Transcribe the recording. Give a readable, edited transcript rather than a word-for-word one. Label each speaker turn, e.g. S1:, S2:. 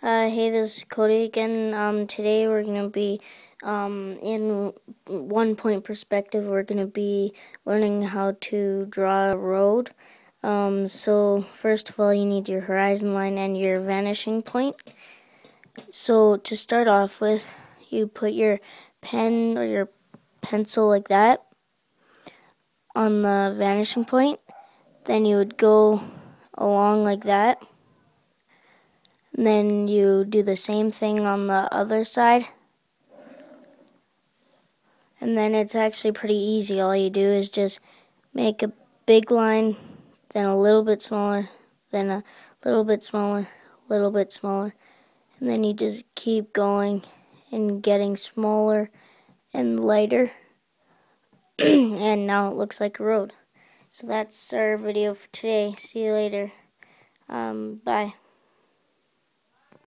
S1: Hey, this is Cody again. Today we're going to be, in one-point perspective, we're going to be learning how to draw a road. So first of all, you need your horizon line and your vanishing point. So to start off with, you put your pen or your pencil like that on the vanishing point. Then you would go along like that. And then you do the same thing on the other side. And then it's actually pretty easy. All you do is just make a big line, then a little bit smaller, then a little bit smaller, a little bit smaller. And then you just keep going and getting smaller and lighter. And now it looks like a road. So that's our video for today. See you later. Bye.